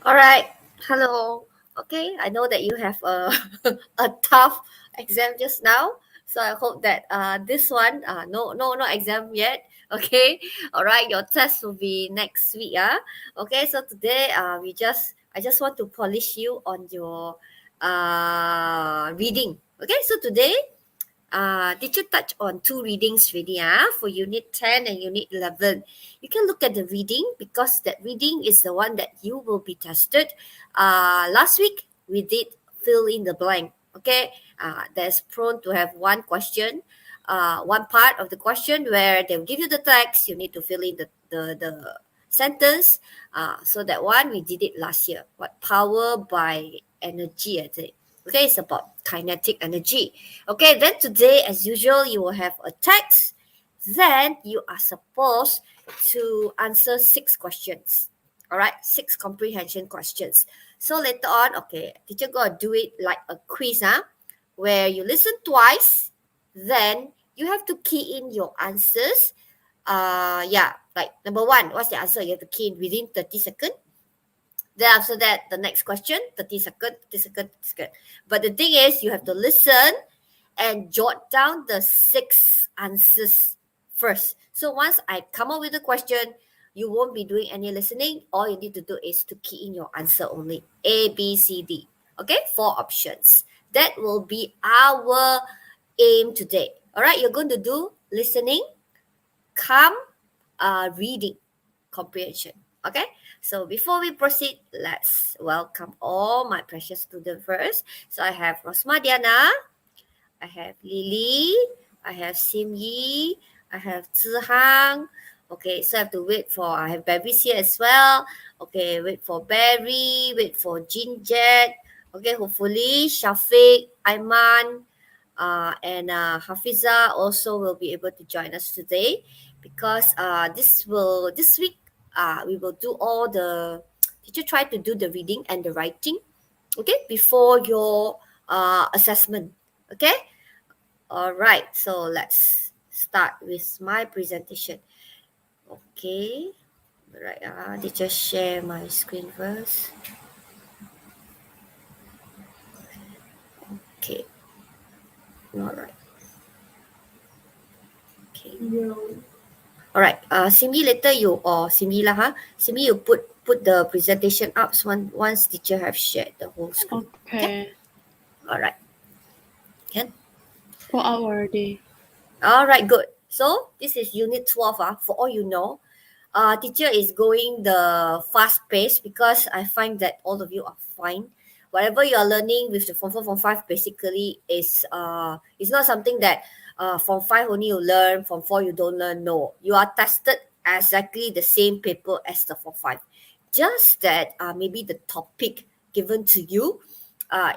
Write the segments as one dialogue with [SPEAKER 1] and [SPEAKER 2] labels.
[SPEAKER 1] All right. Hello. Okay. I know that you have a a tough exam just now, so I hope that this one no exam yet. Okay. All right. Your test will be next week. Okay. So today I just want to polish you on your reading. Okay. So today did you touch on two readings already for unit 10 and unit 11? You can look at the reading because that reading is the one that you will be tested. Last week we did fill in the blank. Okay, there's prone to have one question, one part of the question where they'll give you the text. You need to fill in the sentence. So that one we did it last year. What power by energy? I think. Okay, it's about kinetic energy. Okay, then today, as usual, you will have a text. Then you are supposed to answer 6 questions. All right, 6 comprehension questions. So later on, okay, teacher gonna do it like a quiz, where you listen twice, then you have to key in your answers. Yeah, like number one, what's the answer? You have to key in within 30 seconds. Then after that, the next question, 30 seconds, 30 seconds, 30 seconds. But the thing is, you have to listen and jot down the 6 answers first. So once I come up with the question, you won't be doing any listening. All you need to do is to key in your answer only. A, B, C, D. Okay, 4 options. That will be our aim today. All right, you're going to do listening, come, reading, comprehension. Okay, so before we proceed, let's welcome all my precious students first. So I have Rosmadiana, I have Lily, I have Sim Yi, I have Zihang. Okay, so I have to wait for, I have Barry's here as well. Okay, wait for Barry, wait for Jinjet. Okay, hopefully Shafiq, Aiman, and Hafiza also will be able to join us today because this week we will do all the teacher try to do the reading and the writing, okay, before your assessment. Okay, all right, so let's start with my presentation. Okay, all right, teacher share my screen first. Okay, all right. Okay. All right. Simi, later you or Simi lah, Simi, you put the presentation up once teacher have shared the whole screen. Okay.
[SPEAKER 2] Okay.
[SPEAKER 1] All right. Can.
[SPEAKER 2] What hour are they?
[SPEAKER 1] All right. Good. So this is unit 12. For all you know, teacher is going the fast pace because I find that all of you are fine. Whatever you are learning with the form 4, form 5 basically is not something that form 5 only you learn, form 4 you don't learn. No, you are tested exactly the same paper as the form 5. Just that maybe the topic given to you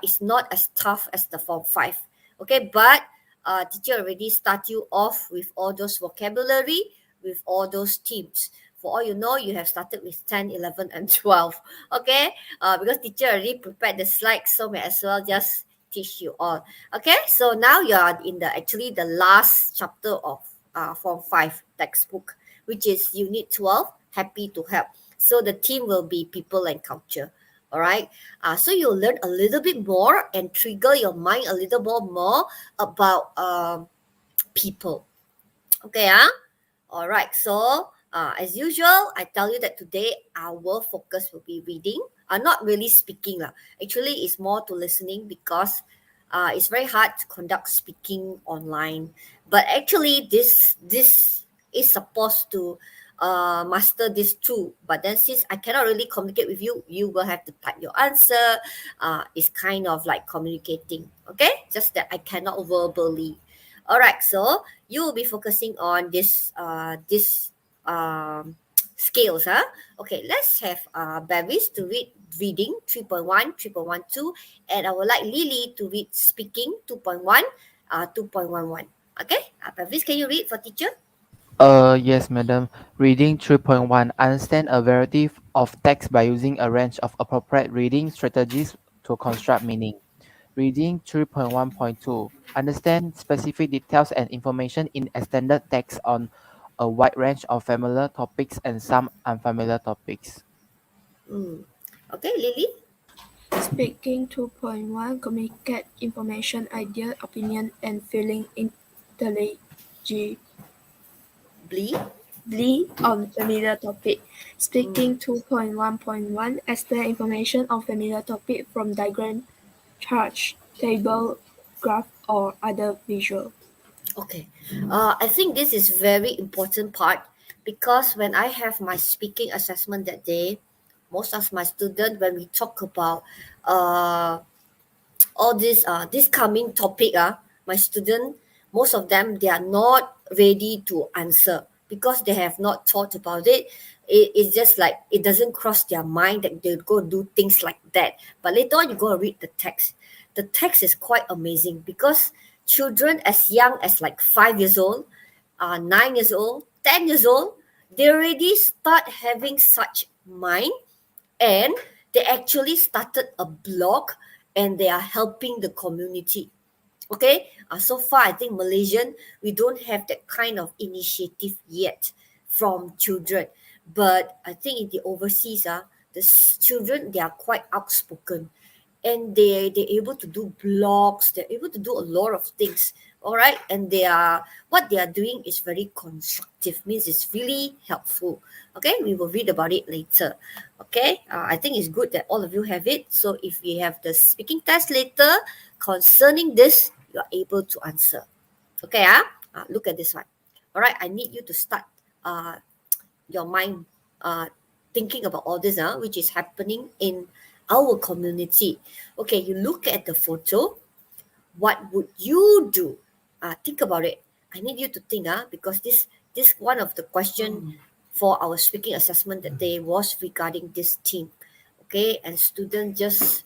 [SPEAKER 1] is not as tough as the form 5. Okay, but teacher already start you off with all those vocabulary, with all those themes. For all you know, you have started with 10, 11, and 12. Okay, because teacher already prepared the slides, so may as well just teach you all. Okay, so now you are in the last chapter of Form 5 textbook, which is Unit 12, Happy to Help. So the theme will be people and culture. All right. So you'll learn a little bit more and trigger your mind a little bit more about people. Okay. All right. So as usual, I tell you that today our focus will be reading. Not really speaking. Actually, it's more to listening because it's very hard to conduct speaking online. But actually, this is supposed to master this too. But then since I cannot really communicate with you, you will have to type your answer. It's kind of like communicating. Okay, just that I cannot verbally. All right, so you will be focusing on this skills. Okay, let's have Bevis to read reading 3.1, 3.12, and I would like Lily to read speaking 2.1, 2.11. Okay, Bevis, can you read for teacher?
[SPEAKER 3] Yes, madam. Reading 3.1. Understand a variety of text by using a range of appropriate reading strategies to construct meaning. Reading 3.1.2. Understand specific details and information in extended text on a wide range of familiar topics and some unfamiliar topics.
[SPEAKER 1] Mm. Okay, Lily?
[SPEAKER 2] Speaking 2.1 communicate information, idea, opinion, and feeling intelligibly
[SPEAKER 1] Blee?
[SPEAKER 2] on familiar topic.
[SPEAKER 1] Mm.
[SPEAKER 2] Speaking 2.1.1 explain information on familiar topic from diagram, chart, table, graph, or other visual.
[SPEAKER 1] Okay. I think this is very important part because when I have my speaking assessment that day, most of my students, when we talk about uh, all this coming topic, my student, most of them, they are not ready to answer because they have not thought about it. It's just like it doesn't cross their mind that they go do things like that. But later on you go and read the text. The text is quite amazing because children as young as like 5 years old, 9 years old, 10 years old, they already start having such mind, and they actually started a blog and they are helping the community. Okay, so far I think Malaysian, we don't have that kind of initiative yet from children, but I think in the overseas, children, they are quite outspoken, and they're able to do blogs, they're able to do a lot of things. All right, and they are, what they are doing is very constructive, means it's really helpful. Okay, we will read about it later. Okay, I think it's good that all of you have it, so if we have the speaking test later concerning this, you are able to answer. Okay, look at this one. All right, I need you to start uh your mind uh, thinking about all this, which is happening in our community. Okay, you look at the photo. What would you do? Think about it. I need you to think, because this one of the question for our speaking assessment that day was regarding this theme. Okay, and student just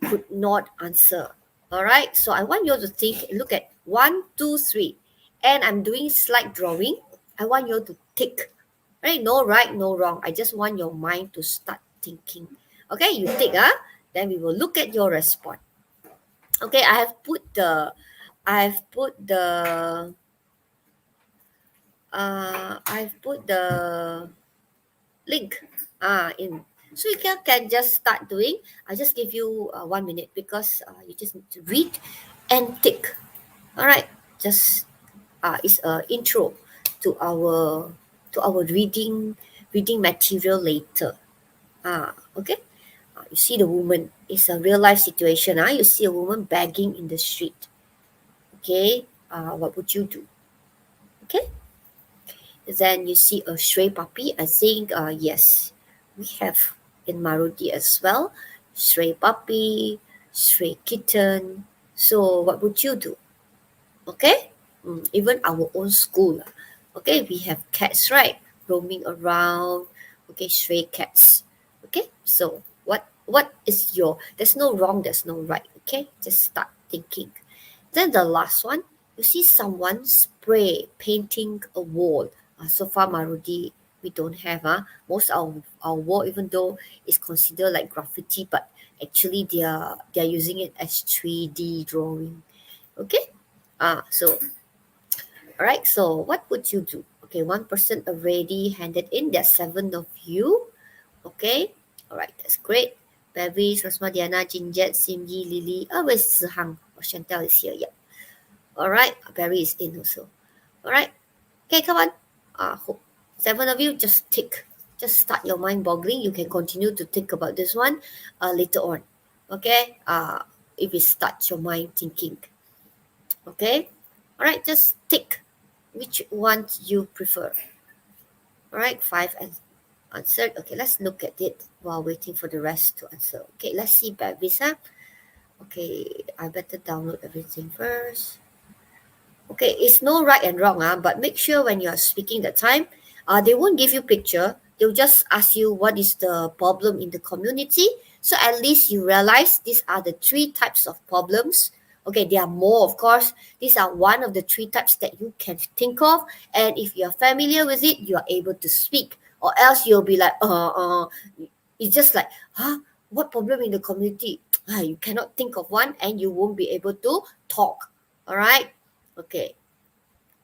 [SPEAKER 1] could not answer. All right, so I want you to think, look at 1, 2, 3, and I'm doing slide drawing. I want you to tick. Right, no right, no wrong. I just want your mind to start thinking. Okay, you tick, then we will look at your response. Okay, I've put the I've put the link in, so you can just start doing. I just give you 1 minute because you just need to read and tick. All right, just it's a intro to our reading material later. Okay. You see the woman. It's a real life situation. You see a woman begging in the street. Okay. What would you do? Okay. Then you see a stray puppy. I think yes, we have in Marudi as well. Stray puppy, stray kitten. So what would you do? Okay. Even our own school. Okay, we have cats, right? Roaming around. Okay, stray cats. Okay, so what is your, there's no wrong, there's no right. Okay, just start thinking. Then the last one, you see someone spray painting a wall. So far, Marudi, we don't have. Most of our wall, even though it's considered like graffiti, but actually they are using it as 3D drawing. Okay. So all right. So what would you do? Okay, one person already handed in. There's 7 of you. Okay. All right. That's great. Bevis, Rosma, Diana, Jinjet, Simyi, Lily. Where's Zihang? Oh, Chantel is here. Yeah. All right. Barry is in also. All right. Okay, come on. 7 of you, just tick. Just start your mind boggling. You can continue to think about this one later on. Okay. If it starts your mind thinking. Okay. All right. Just tick. Which one you prefer? All right. 5 and answered. Okay. Let's look at it while waiting for the rest to answer. Okay. Let's see Barry's. Okay. I better download everything first. Okay, it's no right and wrong, but make sure when you are speaking that time, they won't give you picture. They'll just ask you what is the problem in the community. So at least you realize these are the 3 types of problems. Okay, there are more, of course. These are one of the 3 types that you can think of. And if you're familiar with it, you are able to speak. Or else you'll be like, it's just like, what problem in the community? You cannot think of one and you won't be able to talk. All right. Okay.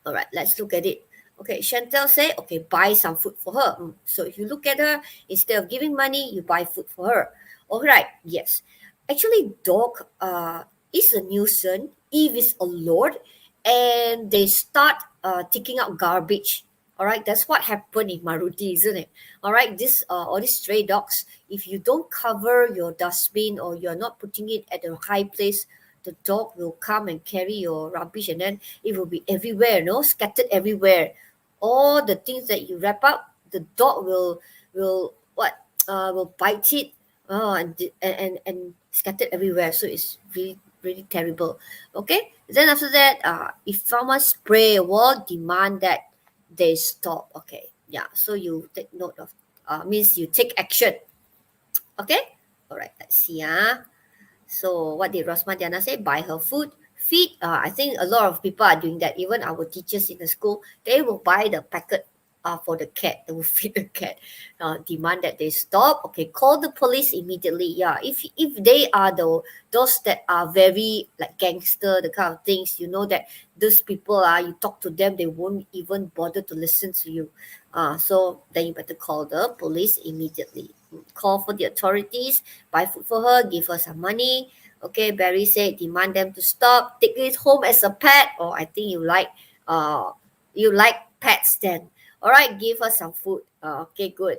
[SPEAKER 1] All right. Let's look at it. Okay. Chantel say, okay, buy some food for her. So if you look at her, instead of giving money, you buy food for her. All right, yes. Actually, dog is a nuisance if it's a lord and they start taking out garbage. All right, that's what happened in Maruti, isn't it? All right, this all these stray dogs, if you don't cover your dustbin or you're not putting it at a high place, the dog will come and carry your rubbish and then it will be everywhere, scattered everywhere. All the things that you wrap up, the dog will what will bite it, and scattered everywhere. So it's really really terrible. Okay. Then after that, if someone spray a wall, demand that they stop. Okay. Yeah. So you take note of. Means you take action. Okay. All right. Let's see. So what did Rosmadiana say? Buy her food. Feed. I think a lot of people are doing that. Even our teachers in the school, they will buy the packet for the cat. They will feed the cat. Demand that they stop. Okay, call the police immediately. Yeah, if they are those that are very like gangster, the kind of things, you know that those people are. You talk to them, they won't even bother to listen to you. So then you better call the police immediately. Call for the authorities, buy food for her, give her some money. Okay, Barry said demand them to stop, take it home as a pet. Or I think you like pets then. All right, give her some food. Okay, good.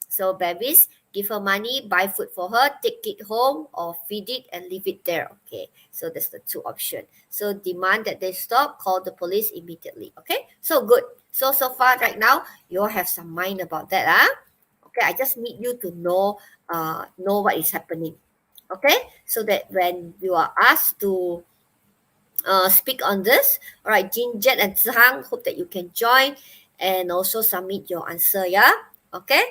[SPEAKER 1] So babies, give her money, buy food for her, take it home or feed it and leave it there. Okay, so that's the two options. So demand that they stop, call the police immediately. Okay, so good. So far right now, you all have some mind about that. Okay, I just need you to know what is happening. Okay, so that when you are asked to speak on this, all right, Jin, Jet, and Zhang, hope that you can join and also submit your answer. Yeah, okay.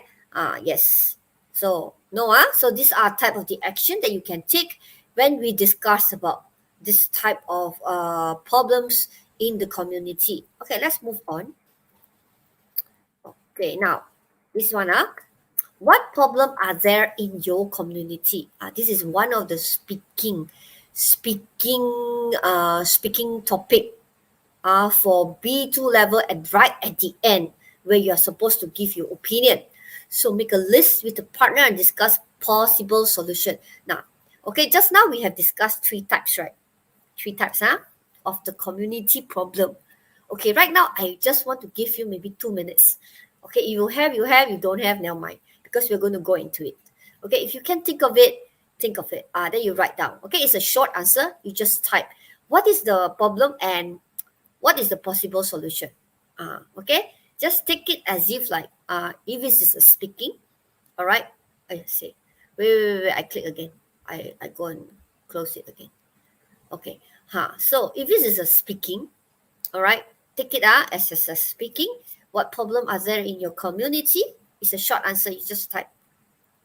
[SPEAKER 1] Yes. So no, so these are type of the action that you can take when we discuss about this type of problems in the community. Okay, let's move on. Okay, now this one what problem are there in your community? This is one of the speaking topic for B2 level and right at the end where you are supposed to give your opinion. So make a list with a partner and discuss possible solution. Now, okay, just now we have discussed three types, right? Three types of the community problem. Okay, right now I just want to give you maybe 2 minutes. Okay, if you have, you have, you don't have, never mind. Because we're going to go into it. Okay, if you can think of it, think of it. Then you write down. Okay, it's a short answer. You just type. What is the problem and what is the possible solution? Okay, just take it as if like if this is a speaking. All right, I say. Wait. I click again. I go and close it again. Okay. So if this is a speaking, all right, take it as a speaking. What problem are there in your community? It's a short answer. You just type.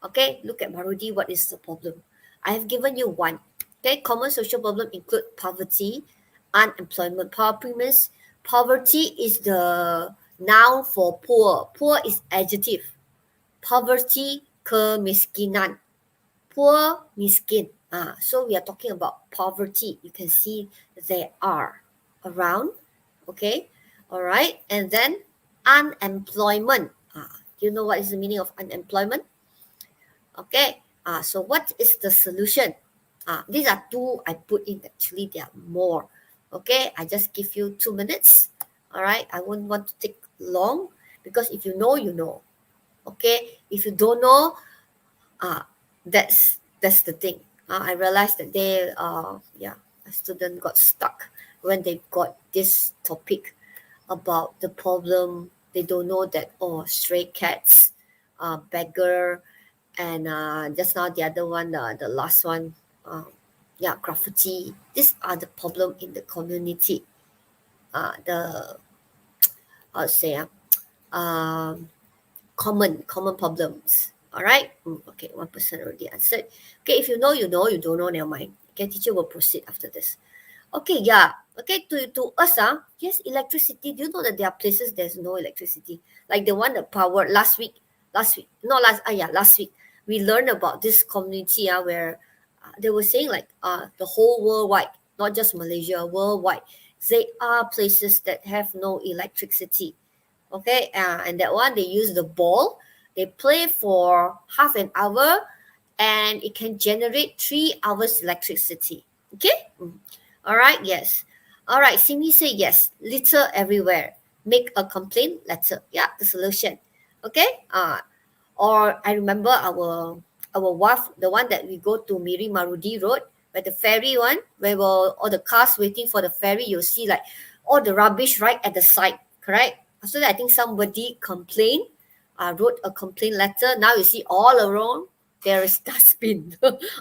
[SPEAKER 1] Okay, look at Marudi. What is the problem? I have given you one. Okay, common social problem include poverty, unemployment. Poverty is the noun for poor. Poor is adjective. Poverty, kemiskinan. Poor, miskin. So we are talking about poverty. You can see they are around. Okay, all right. And then unemployment. Do you know what is the meaning of unemployment? Okay. So what is the solution? These are two I put in. Actually, there are more. Okay. I just give you 2 minutes. All right. I won't want to take long because if you know, you know. Okay. If you don't know, that's the thing. I realized that a student got stuck when they got this topic about the problem. They don't know that stray cats, beggar, and just now the other one, the last one, graffiti. These are the problem in the community. The I'll say common problems. All right. Okay, one person already answered. Okay, if you know, you know. You don't know, never mind. Okay, teacher will proceed after this. Okay, yeah. Okay, to us, yes, electricity. Do you know that there are places there's no electricity? Like the one that powered last week. We learned about this community where they were saying like the whole worldwide, not just Malaysia, worldwide, there are places that have no electricity. Okay, and that one they use the ball. They play for half an hour and it can generate 3 hours electricity. Okay. All right. Yes. All right. Simi say yes. Litter everywhere. Make a complaint letter. Yeah, the solution. Okay. Or I remember our wharf, the one that we go to Miri Marudi Road, where the ferry one, where were all the cars waiting for the ferry, you'll see like all the rubbish right at the side, correct? After that, I think somebody complained, wrote a complaint letter. Now you see all around there is dustbin.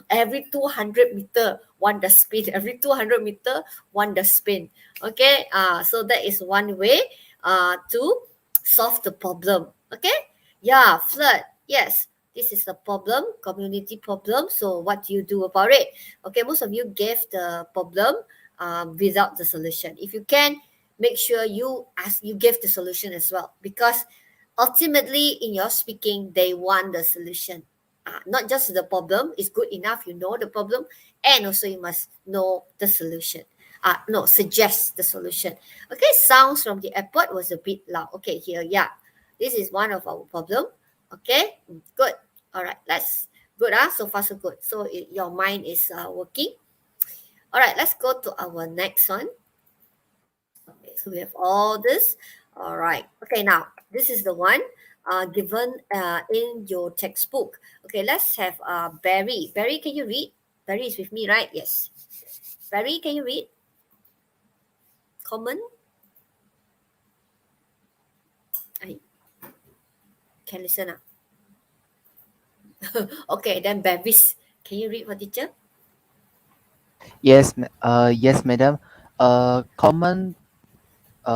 [SPEAKER 1] Every 200 meter, one dustbin. Every 200 meter, one dustbin. Okay, so that is one way to solve the problem. Okay, yeah, flood. Yes, this is a problem, community problem. So what do you do about it? Okay, most of you gave the problem without the solution. If you can, make sure you give the solution as well, because ultimately in your speaking they want the solution. Not just the problem is good enough, you know the problem, and also you must know the solution. No, suggest the solution. Okay, sounds from the airport was a bit loud. Okay, here, yeah, this is one of our problem. Okay, good. All right, let's good. So far so good. So your mind is working. All right, let's go to our next one. Okay, so we have all this. All right. Okay, now this is the one given in your textbook. Okay, let's have Barry. Barry, can you read? Barry is with me, right? Yes. Barry, can you read? Common? I can listen. Okay, then Barry's. Can you read for teacher?
[SPEAKER 3] Yes, madam. Common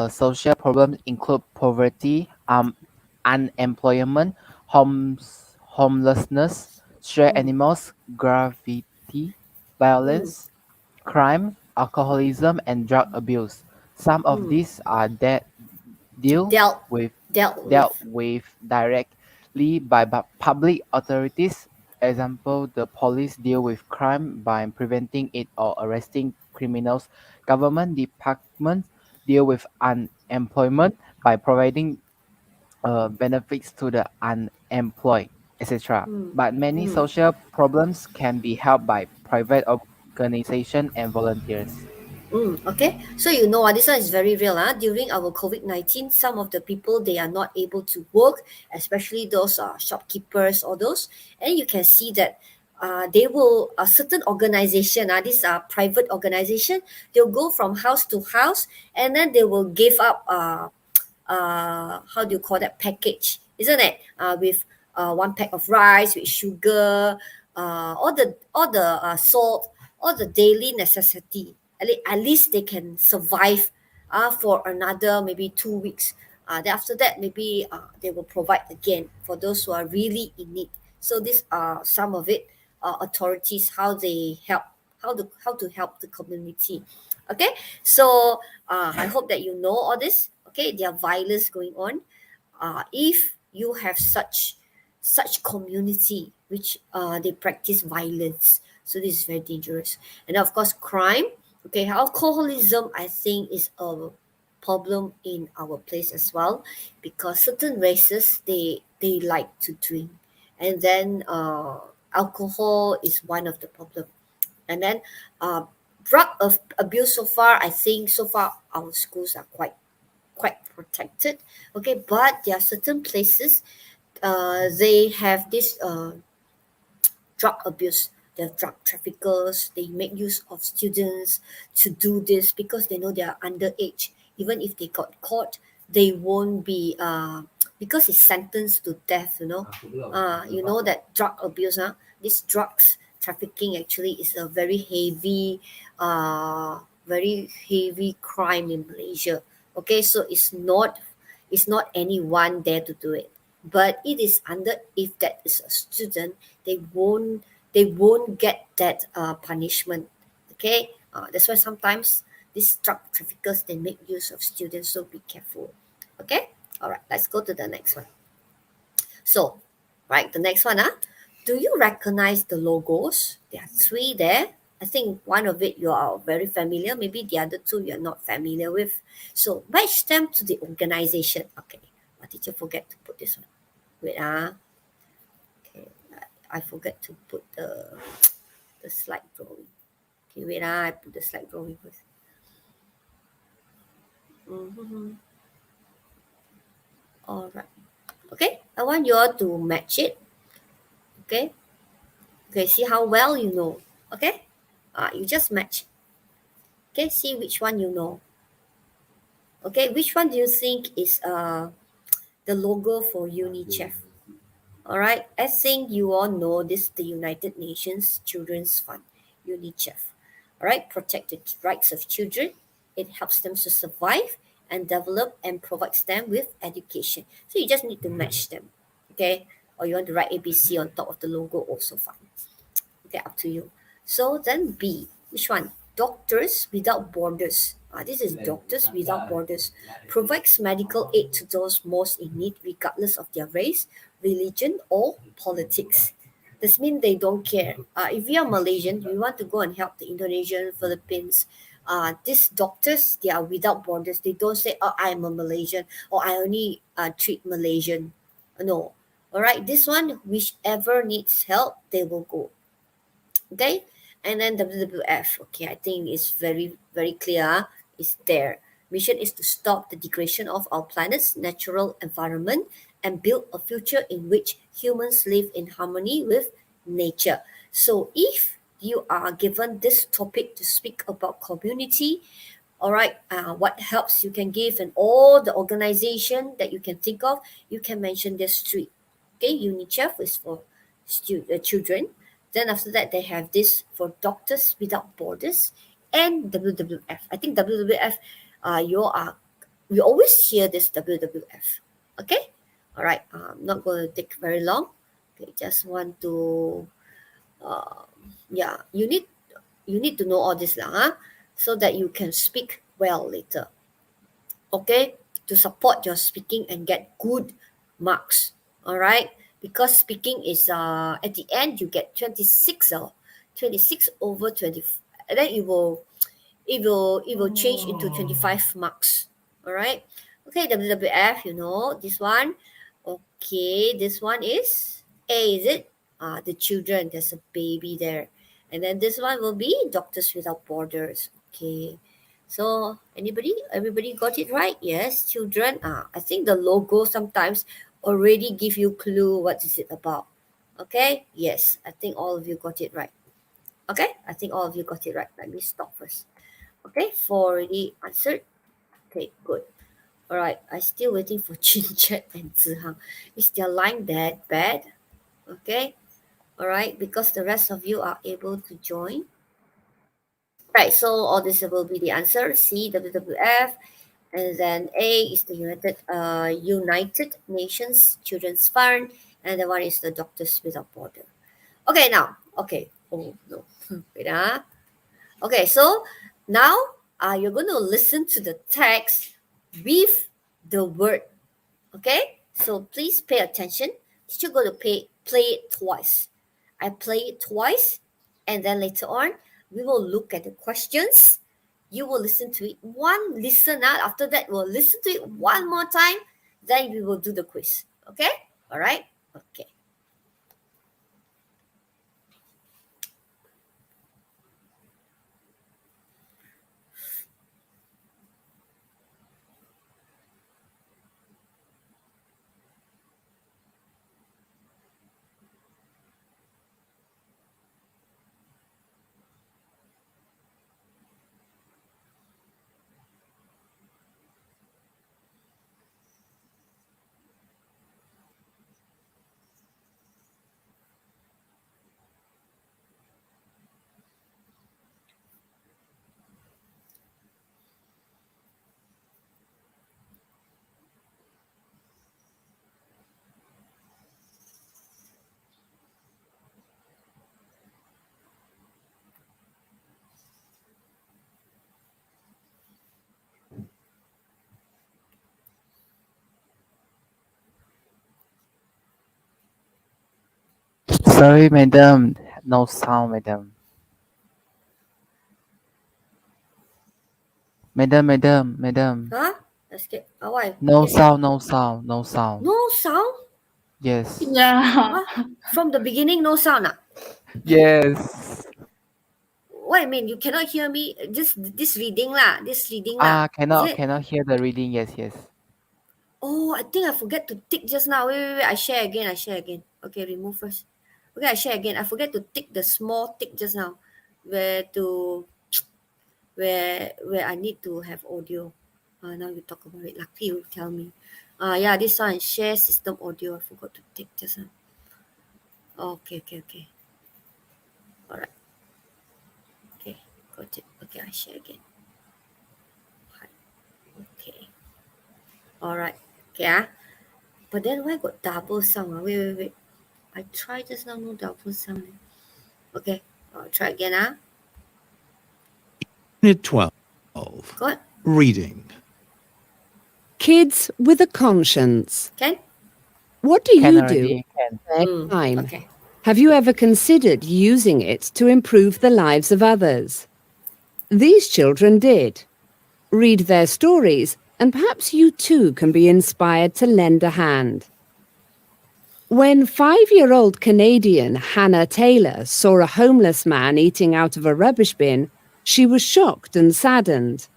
[SPEAKER 3] social problems include poverty, unemployment, homelessness, stray
[SPEAKER 1] Mm,
[SPEAKER 3] animals, graffiti,
[SPEAKER 1] mm,
[SPEAKER 3] violence, crime, alcoholism, and drug abuse. Some of
[SPEAKER 1] mm.
[SPEAKER 3] these are deal
[SPEAKER 1] Dealt,
[SPEAKER 3] with
[SPEAKER 1] dealt
[SPEAKER 3] dealt
[SPEAKER 1] with.
[SPEAKER 3] with directly by public authorities. Example, the police deal with crime by preventing it or arresting criminals. Government departments deal with unemployment by providing benefits to the unemployed, etc.
[SPEAKER 1] Mm,
[SPEAKER 3] But many
[SPEAKER 1] mm.
[SPEAKER 3] social problems can be helped by private organizations and volunteers.
[SPEAKER 1] Okay, so you know this one is very real. During our COVID-19, some of the people they are not able to work, especially those shopkeepers or those, and you can see that they will a certain organization, these are private organization, they'll go from house to house, and then they will give up how do you call that, package, isn't it? With 1 pack of rice with sugar, all the salt, all the daily necessity. At least they can survive for another maybe 2 weeks. Then after that, maybe they will provide again for those who are really in need. So these are some of it. Authorities, how they help, how to help the community. Okay, so I hope that you know all this. Okay, there are violence going on. If you have such community which they practice violence, so this is very dangerous. And of course crime. Okay, alcoholism I think is a problem in our place as well, because certain races they like to drink, and then alcohol is one of the problem. And then uh, drug of abuse, so far I think so far our schools are quite protected. Okay, but there are certain places they have this drug abuse. The drug traffickers, they make use of students to do this because they know they are underage. Even if they got caught, they won't be because it's sentenced to death, you know that drug abuse, this drugs trafficking actually is a very heavy crime in Malaysia. Okay, so it's not anyone there to do it, but it is under, if that is a student, they won't get that punishment. Okay, that's why sometimes these drug traffickers they make use of students, so be careful. Okay, all right, let's go to the next one. So, right, the next one, do you recognize the logos? There are 3 there. I think one of it you are very familiar. Maybe the other 2 you're not familiar with. So match them to the organization. Okay, my teacher forget to put this one. Wait, okay. I forget to put the slide drawing. Okay, wait, I put the slide drawing first. Mm-hmm. All right. Okay, I want you all to match it. Okay. Okay, see how well you know. Okay. You just match. Okay, see which one you know. Okay, which one do you think is the logo for UNICEF? All right, I think you all know this, the United Nations Children's Fund, UNICEF. All right, protect the rights of children. It helps them to survive and develop and provides them with education. So you just need to match them. Okay, or you want to write ABC on top of the logo, also fine. Okay, up to you. So then B, which one? Doctors Without Borders. This is Doctors Without Borders. Provides medical aid to those most in need, regardless of their race, religion, or politics. This means they don't care. If you are Malaysian, you want to go and help the Indonesian, Philippines. These doctors, they are without borders. They don't say, "Oh, I'm a Malaysian," or "I only treat Malaysian." No. All right. This one, whichever needs help, they will go. Okay, and then WWF. Okay, I think it's very very clear. It's there. Mission is to stop the degradation of our planet's natural environment and build a future in which humans live in harmony with nature. So if you are given this topic to speak about community, all right, what helps you can give, and all the organization that you can think of, you can mention this three. Okay, UNICEF is for children. Then after that, they have this for Doctors Without Borders and WWF. I think WWF, we always hear this WWF. Okay, all right. I'm not going to take very long. Okay, just want to, uh, yeah, you need to know all this lah, huh? So that you can speak well later. Okay, to support your speaking and get good marks. All right, because speaking is at the end you get 26, 26 over 20, and then it will change into 25 marks. All right. Okay, WWF, you know this one. Okay, this one is A, is it? The children, there's a baby there. And then this one will be Doctors Without Borders. Okay. So everybody got it right? Yes, children. I think the logo sometimes already give you clue what is it about. Okay. Yes, I think all of you got it right. Okay, I think all of you got it right. Let me stop first. Okay, four already answered. Okay, good. All right, I still waiting for Chin and Zihang. Is their line that bad? Okay, all right, because the rest of you are able to join. Right, so all this will be the answer. C, WWF, and then A is the United Nations Children's Fund, and the one is the Doctors Without Border. Okay, now, okay. Oh no, wait Okay, so now you're going to listen to the text with the word. Okay, so please pay attention. Teacher going to play it twice. I play it twice, and then later on we will look at the questions. You will listen to it one listen out. After that, we'll listen to it one more time. Then we will do the quiz. Okay, all right. Okay.
[SPEAKER 3] Sorry, madam. No sound, madam. Madam.
[SPEAKER 1] Huh? Let's get. Why?
[SPEAKER 3] No
[SPEAKER 1] Get.
[SPEAKER 3] sound, no sound, no sound.
[SPEAKER 1] No sound.
[SPEAKER 3] Yes.
[SPEAKER 2] Yeah.
[SPEAKER 1] Huh? From the beginning, no sound. Ah?
[SPEAKER 3] Yes.
[SPEAKER 1] What I mean, you cannot hear me. Just this reading lah. This reading lah. Is
[SPEAKER 3] Cannot
[SPEAKER 1] it?
[SPEAKER 3] cannot hear the reading. Yes, yes.
[SPEAKER 1] Oh, I think I forget to tick just now. Wait. I share again. I share again. Okay, remove first. Okay, I share again. I forget to tick the small tick just now. Where to where I need to have audio. Now you talk about it. Lucky you tell me. Yeah, this one share system audio. I forgot to tick just now. Okay. All right. Okay, got it. Okay, I share again. Hi. Okay. All right. Okay. But then why got double sound? Wait. I tried just now, no double sound. Okay. I'll try again.
[SPEAKER 4] Unit 12.
[SPEAKER 1] Got?
[SPEAKER 4] Reading.
[SPEAKER 5] Kids with a conscience.
[SPEAKER 1] Can?
[SPEAKER 5] What do
[SPEAKER 3] Can
[SPEAKER 5] you do
[SPEAKER 3] already. Can.
[SPEAKER 5] in their time?
[SPEAKER 1] Okay.
[SPEAKER 5] Have you ever considered using it to improve the lives of others? These children did. Read their stories, and perhaps you too can be inspired to lend a hand. When 5-year-old Canadian Hannah Taylor saw a homeless man eating out of a rubbish bin, she was shocked and saddened.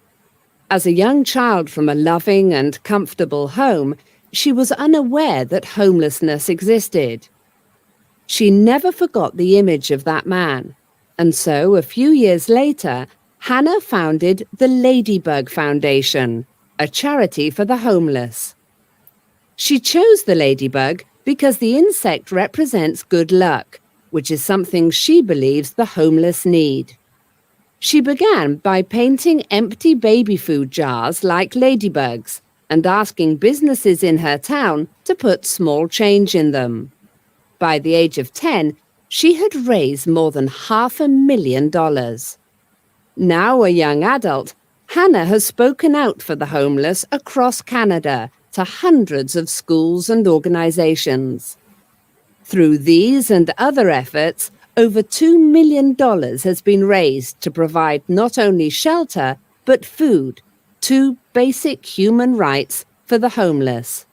[SPEAKER 5] As a young child from a loving and comfortable home, she was unaware that homelessness existed. She never forgot the image of that man, and so a few years later, Hannah founded the Ladybug Foundation, a charity for the homeless. She chose the ladybug because the insect represents good luck, which is something she believes the homeless need. She began by painting empty baby food jars like ladybugs and asking businesses in her town to put small change in them. By the age of 10, she had raised more than $500,000. Now a young adult, Hannah has spoken out for the homeless across Canada to hundreds of schools and organizations. Through these and other efforts, over $2 million has been raised to provide not only shelter, but food, two basic human rights for the homeless.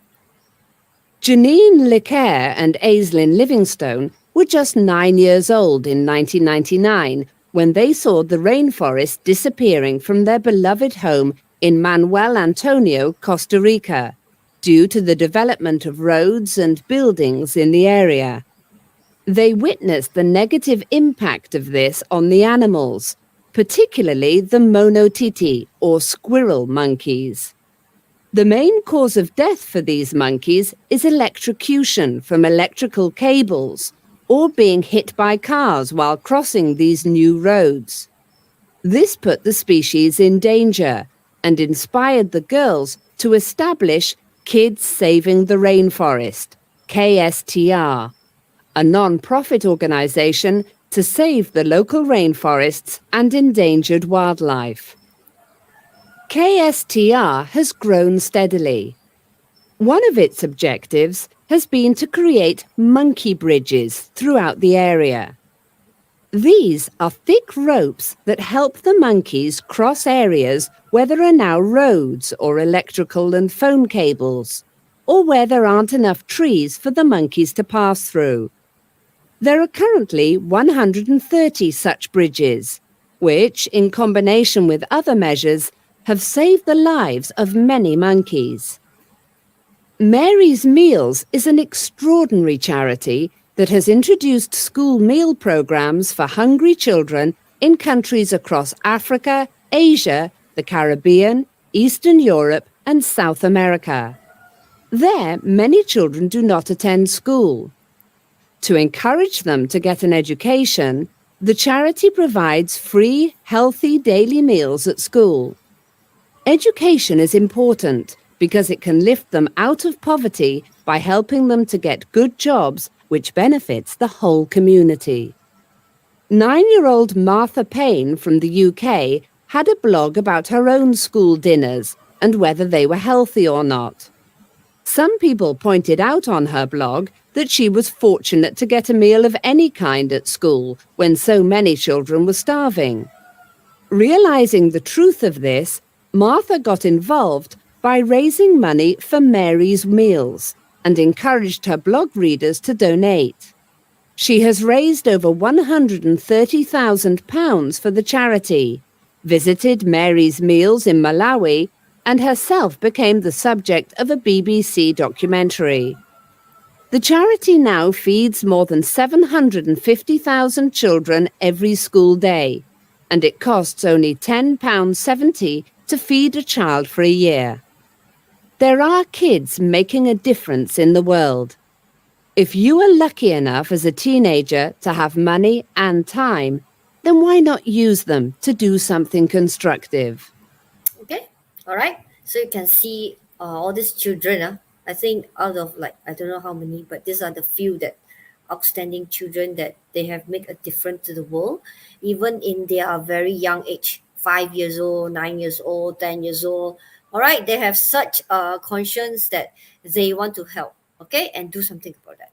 [SPEAKER 5] Janine Lecaire and Aislinn Livingstone were just 9 years old in 1999 when they saw the rainforest disappearing from their beloved home in Manuel Antonio, Costa Rica, due to the development of roads and buildings in the area. They witnessed the negative impact of this on the animals, particularly the monotiti, or squirrel monkeys. The main cause of death for these monkeys is electrocution from electrical cables or being hit by cars while crossing these new roads. This put the species in danger and inspired the girls to establish Kids Saving the Rainforest, KSTR, a non-profit organization to save the local rainforests and endangered wildlife. KSTR has grown steadily. One of its objectives has been to create monkey bridges throughout the area. These are thick ropes that help the monkeys cross areas where there are now roads or electrical and phone cables, or where there aren't enough trees for the monkeys to pass through. There are currently 130 such bridges, which, in combination with other measures, have saved the lives of many monkeys. Mary's Meals is an extraordinary charity that has introduced school meal programs for hungry children in countries across Africa, Asia, the Caribbean, Eastern Europe, and South America. There, many children do not attend school. To encourage them to get an education, the charity provides free, healthy daily meals at school. Education is important because it can lift them out of poverty by helping them to get good jobs, which benefits the whole community. 9-year-old Martha Payne from the UK had a blog about her own school dinners and whether they were healthy or not. Some people pointed out on her blog that she was fortunate to get a meal of any kind at school when so many children were starving. Realizing the truth of this, Martha got involved by raising money for Mary's Meals, and encouraged her blog readers to donate. She has raised over £130,000 for the charity, visited Mary's Meals in Malawi, and herself became the subject of a BBC documentary. The charity now feeds more than 750,000 children every school day, and it costs only £10.70 to feed a child for a year. There are kids making a difference in the world. If you are lucky enough as a teenager to have money and time, then why not use them to do something constructive?
[SPEAKER 1] Okay, all right. So you can see all these children. I think out of like I don't know how many, but these are the few that outstanding children that they have made a difference to the world, even in their very young age, 5 years old, 9 years old, 10 years old. All right, they have such a conscience that they want to help. Okay, and do something about that.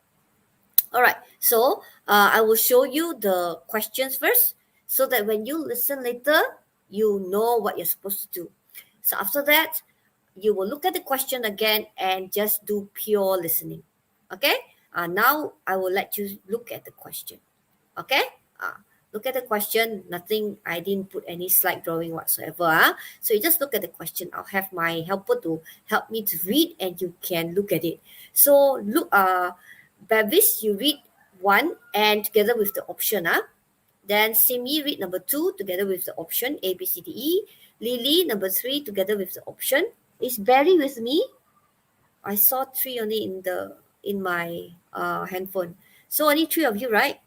[SPEAKER 1] All right, so I will show you the questions first so that when you listen later, you know what you're supposed to do. So after that, you will look at the question again and just do pure listening. Okay, now I will let you look at the question. Okay, look at the question. Nothing, I didn't put any slide drawing whatsoever. So you just look at the question. I'll have my helper to help me to read and you can look at it. So look, Bevis, you read one and together with the option. Then Simi read number two together with the option A, B, C, D, E. Lily number three together with the option. Is Barry with me? I saw three only in my handphone. So only three of you, right?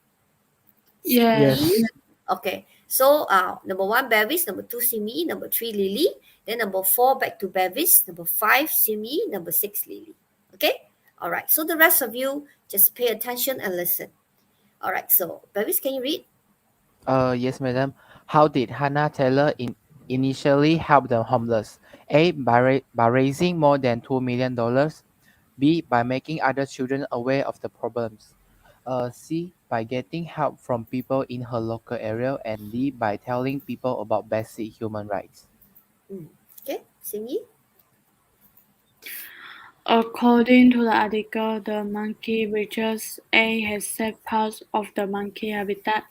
[SPEAKER 2] Yes.
[SPEAKER 1] Simi.
[SPEAKER 3] Yes.
[SPEAKER 1] Okay. So number one Bevis, number two Simi, number three Lily. Then number four back to Bevis, number five Simi, number six Lily. Okay. All right. So the rest of you just pay attention and listen. All right. So Bevis, can you read?
[SPEAKER 3] Yes, madam. How did Hannah Taylor initially help the homeless? A. By raising more than $2 million. B. By making other children aware of the problems. C. By getting help from people in her local area. And D. By telling people about basic human rights.
[SPEAKER 1] Mm. Okay. Simi.
[SPEAKER 2] According to the article, the monkey reaches A has saved parts of the monkey habitat.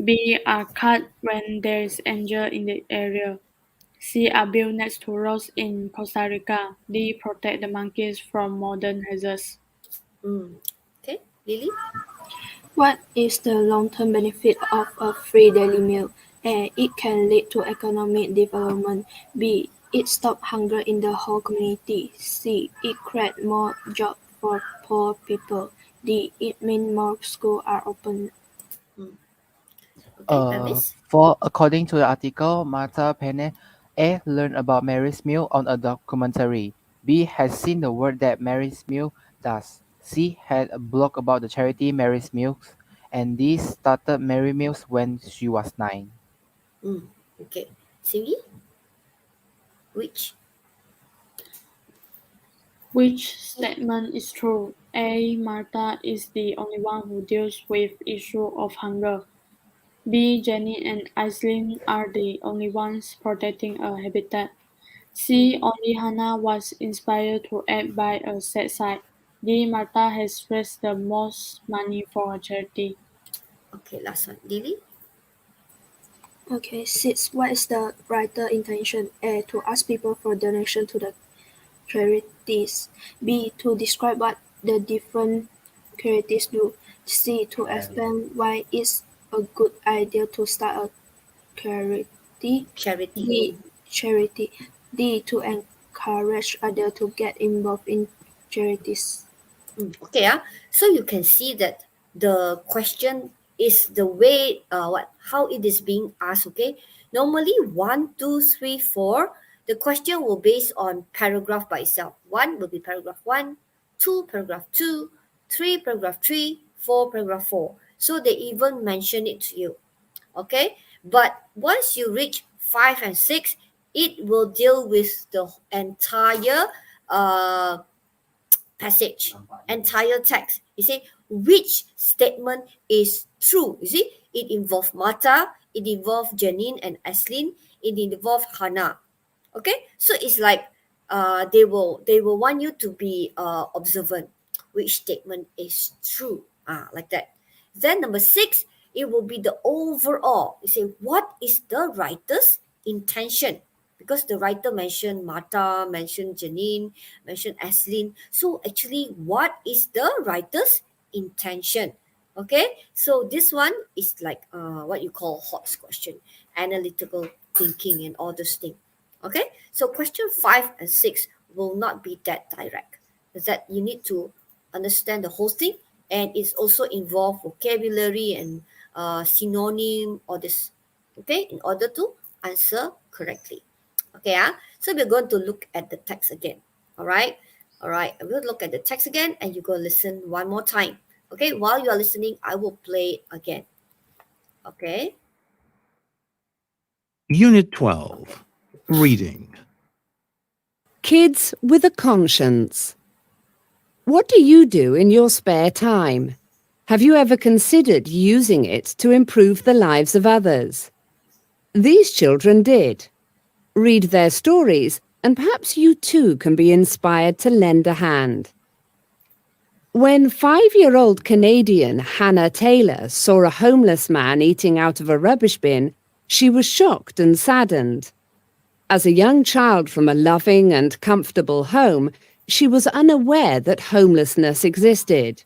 [SPEAKER 2] B are cut when there is danger in the area. C are built next to roads in Costa Rica. D protect the monkeys from modern hazards.
[SPEAKER 1] Mm. Okay. Lily.
[SPEAKER 2] What is the long-term benefit of a free daily meal? A. It can lead to economic development. B. It stops hunger in the whole community. C. It creates more jobs for poor people. D. It means more schools are open.
[SPEAKER 1] Mm. Okay. Bevis.
[SPEAKER 3] For according to the article, Martha Penne A learned about Mary's Meal on a documentary. B has seen the work that Mary's Meal does. C had a blog about the charity Mary's Meals, and D started Mary Meals when she was 9.
[SPEAKER 1] Mm. Okay. Simi. Which?
[SPEAKER 2] Which statement is true? A. Martha is the only one who deals with issue of hunger. B. Jenny and Aislinn are the only ones protecting a habitat. C. Only Hannah was inspired to act by a set side. D. Martha has raised the most money for a charity.
[SPEAKER 1] Okay. Last one. Lily.
[SPEAKER 2] Okay, 6. What is the writer intention? A. To ask people for donation to the charities. B. To describe what the different charities do. C. To explain why it's a good idea to start a charity.
[SPEAKER 1] Charity.
[SPEAKER 2] D. Charity. D. To encourage others to get involved in charities.
[SPEAKER 1] Okay, so you can see that the question is the way what how it is being asked. Okay, normally one, two, three, four. The question will base on paragraph by itself. One will be paragraph one, two paragraph two, three paragraph three, four paragraph four. So they even mention it to you. Okay, but once you reach five and six, it will deal with the entire passage, entire text. You see, which statement is true? You see, it involved Martha, it involved Janine and Aislinn, it involved Hannah. Okay, so it's like they will want you to be observant. Which statement is true? Like that. Then number six, it will be the overall. You say, what is the writer's intention? Because the writer mentioned Martha, mentioned Janine, mentioned Aslin. So actually, what is the writer's intention? Okay, so this one is like what you call hot question, analytical thinking and all those things. Okay, so question 5 and 6 will not be that direct. Is that you need to understand the whole thing, and it's also involve vocabulary and synonym or this. Okay, in order to answer correctly. Okay, so we're going to look at the text again. All right. I'm going to look at the text again, and you go listen one more time. Okay, while you are listening, I will play it again. Okay.
[SPEAKER 4] Unit 12. Reading.
[SPEAKER 5] Kids with a conscience. What do you do in your spare time? Have you ever considered using it to improve the lives of others? These children did. Read their stories, and perhaps you too can be inspired to lend a hand. When 5-year-old Canadian Hannah Taylor saw a homeless man eating out of a rubbish bin, she was shocked and saddened. As a young child from a loving and comfortable home, she was unaware that homelessness existed.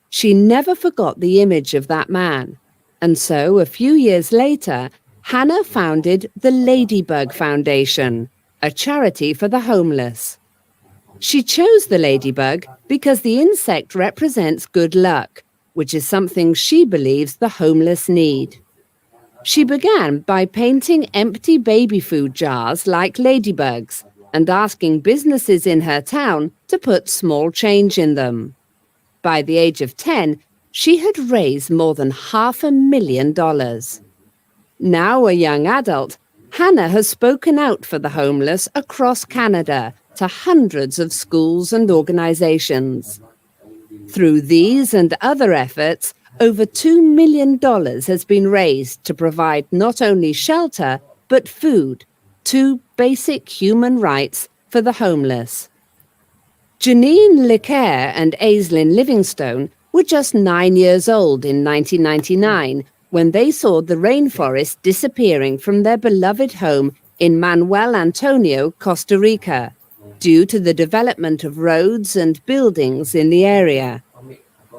[SPEAKER 5] She never forgot the image of that man, and so a few years later, Hannah founded the Ladybug Foundation, a charity for the homeless. She chose the ladybug because the insect represents good luck, which is something she believes the homeless need. She began by painting empty baby food jars like ladybugs and asking businesses in her town to put small change in them. By the age of 10, she had raised more than $500,000. Now a young adult, Hannah has spoken out for the homeless across Canada to hundreds of schools and organizations. Through these and other efforts, over $2 million has been raised to provide not only shelter, but food, two basic human rights for the homeless. Janine Lecaire and Aislinn Livingstone were just 9 years old in 1999 when they saw the rainforest disappearing from their beloved home in Manuel Antonio, Costa Rica, due to the development of roads and buildings in the area.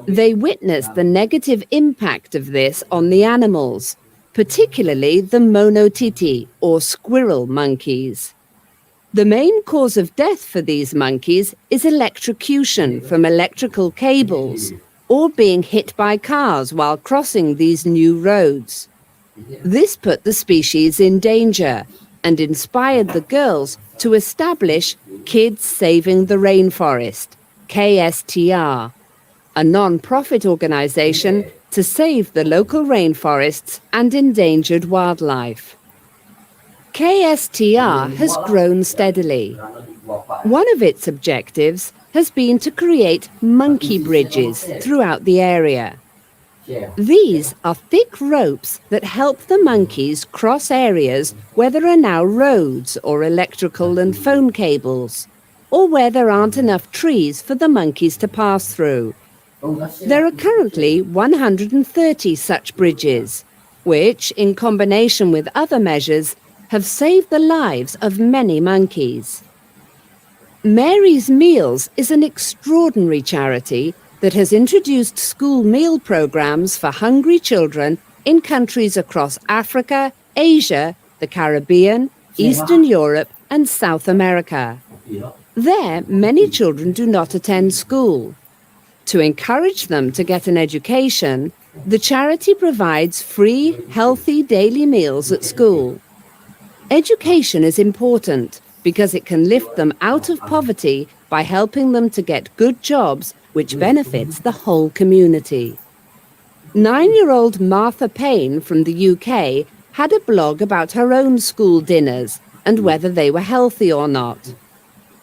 [SPEAKER 5] They witnessed the negative impact of this on the animals, particularly the monotiti, or squirrel monkeys. The main cause of death for these monkeys is electrocution from electrical cables or being hit by cars while crossing these new roads. This put the species in danger and inspired the girls to establish Kids Saving the Rainforest, KSTR, a non-profit organization to save the local rainforests and endangered wildlife. KSTR has grown steadily. One of its objectives has been to create monkey bridges throughout the area. These are thick ropes that help the monkeys cross areas where there are now roads or electrical and phone cables, or where there aren't enough trees for the monkeys to pass through. There are currently 130 such bridges, which, in combination with other measures, have saved the lives of many monkeys. Mary's Meals is an extraordinary charity that has introduced school meal programs for hungry children in countries across Africa, Asia, the Caribbean, Eastern Europe, and South America. There, many children do not attend school. To encourage them to get an education, the charity provides free, healthy daily meals at school. Education is important because it can lift them out of poverty by helping them to get good jobs, which benefits the whole community. 9-year-old Martha Payne from the UK had a blog about her own school dinners and whether they were healthy or not.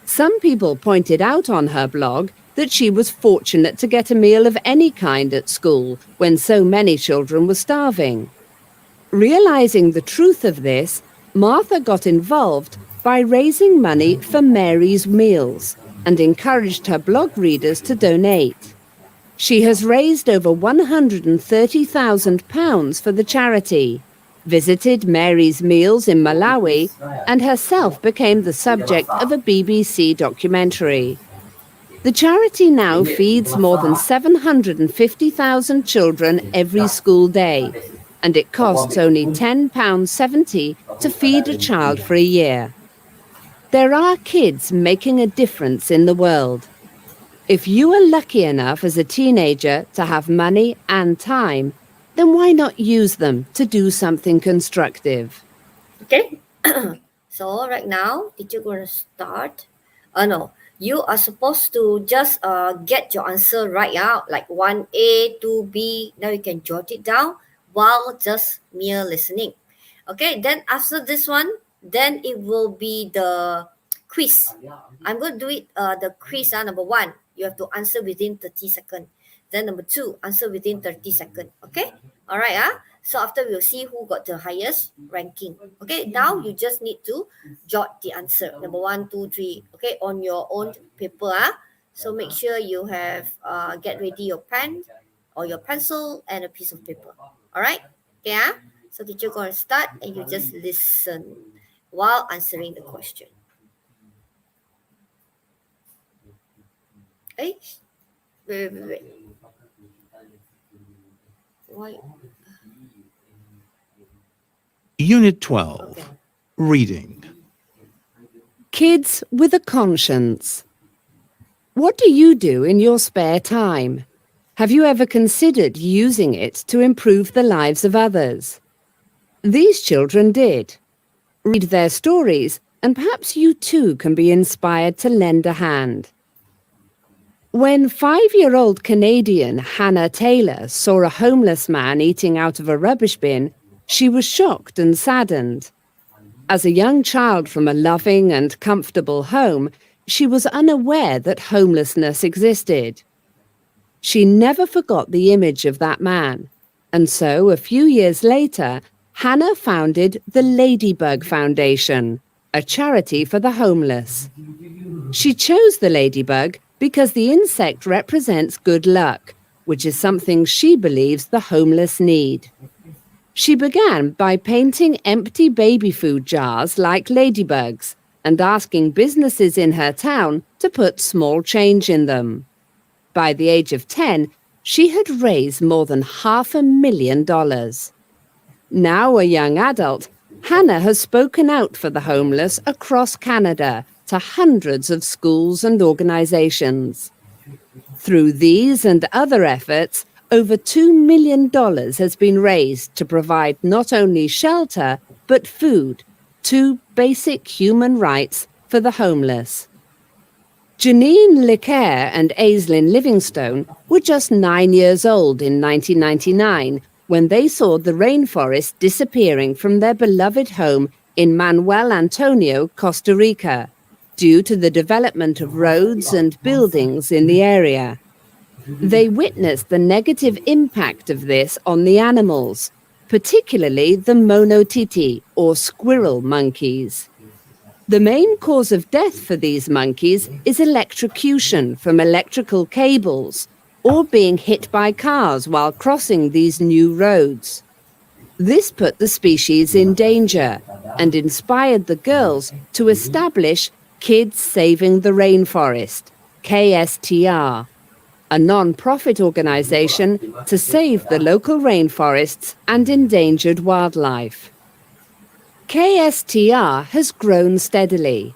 [SPEAKER 5] Some people pointed out on her blog that she was fortunate to get a meal of any kind at school when so many children were starving. Realizing the truth of this, Martha got involved by raising money for Mary's Meals and encouraged her blog readers to donate. She has raised over £130,000 for the charity, visited Mary's Meals in Malawi, and herself became the subject of a BBC documentary. The charity now feeds more than 750,000 children every school day, and it costs only £10.70 to feed a child for a year. There are kids making a difference in the world. If you are lucky enough as a teenager to have money and time, then why not use them to do something constructive?
[SPEAKER 1] Okay. So right now, teacher going to start. No, you are supposed to just get your answer right out, like 1A, 2B. Now you can jot it down while just mere listening. Okay, then after this one, then it will be the quiz. I'm going to do it, the quiz, number 1. You have to answer within 30 seconds. Then number 2, answer within 30 seconds. Okay? All right. So after we'll see who got the highest ranking. Okay, now you just need to jot the answer. Number 1, 2, 3. Okay, on your own paper. So make sure you have get ready your pen or your pencil and a piece of paper. All right? Okay. So teacher going to start and you just listen while answering the question. Okay? Wait. Why?
[SPEAKER 4] Unit 12.
[SPEAKER 1] Okay.
[SPEAKER 4] Reading.
[SPEAKER 5] Kids with a conscience. What do you do in your spare time? Have you ever considered using it to improve the lives of others? These children did. Read their stories, and perhaps you too can be inspired to lend a hand. When 5-year-old Canadian Hannah Taylor saw a homeless man eating out of a rubbish bin, she was shocked and saddened. As a young child from a loving and comfortable home, she was unaware that homelessness existed. She never forgot the image of that man, and so a few years later, Hannah founded the Ladybug Foundation, a charity for the homeless. She chose the ladybug because the insect represents good luck, which is something she believes the homeless need. She began by painting empty baby food jars like ladybugs and asking businesses in her town to put small change in them. By the age of 10, she had raised more than $500,000. Now a young adult, Hannah has spoken out for the homeless across Canada to hundreds of schools and organizations. Through these and other efforts, over $2 million has been raised to provide not only shelter, but food, 2 basic human rights for the homeless. Janine Lecaire and Aislinn Livingstone were just 9 years old in 1999 when they saw the rainforest disappearing from their beloved home in Manuel Antonio, Costa Rica, due to the development of roads and buildings in the area. They witnessed the negative impact of this on the animals, particularly the monotiti, or squirrel monkeys. The main cause of death for these monkeys is electrocution from electrical cables or being hit by cars while crossing these new roads. This put the species in danger and inspired the girls to establish Kids Saving the Rainforest, KSTR, a non-profit organization to save the local rainforests and endangered wildlife. KSTR has grown steadily.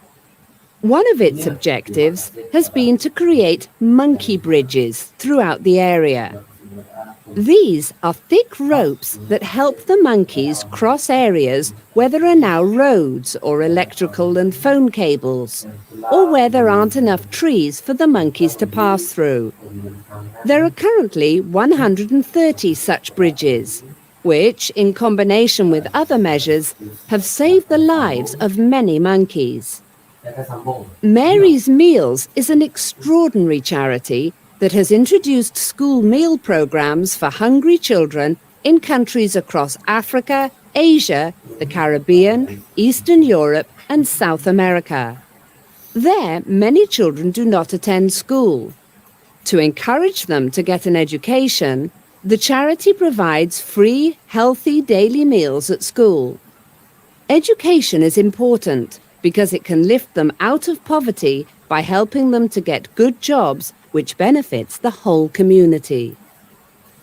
[SPEAKER 5] One of its objectives has been to create monkey bridges throughout the area. These are thick ropes that help the monkeys cross areas where there are now roads or electrical and phone cables, or where there aren't enough trees for the monkeys to pass through. There are currently 130 such bridges, which, in combination with other measures, have saved the lives of many monkeys. Mary's Meals is an extraordinary charity that has introduced school meal programs for hungry children in countries across Africa, Asia, the Caribbean, Eastern Europe, and South America. There, many children do not attend school. To encourage them to get an education, the charity provides free, healthy daily meals at school. Education is important because it can lift them out of poverty by helping them to get good jobs, which benefits the whole community.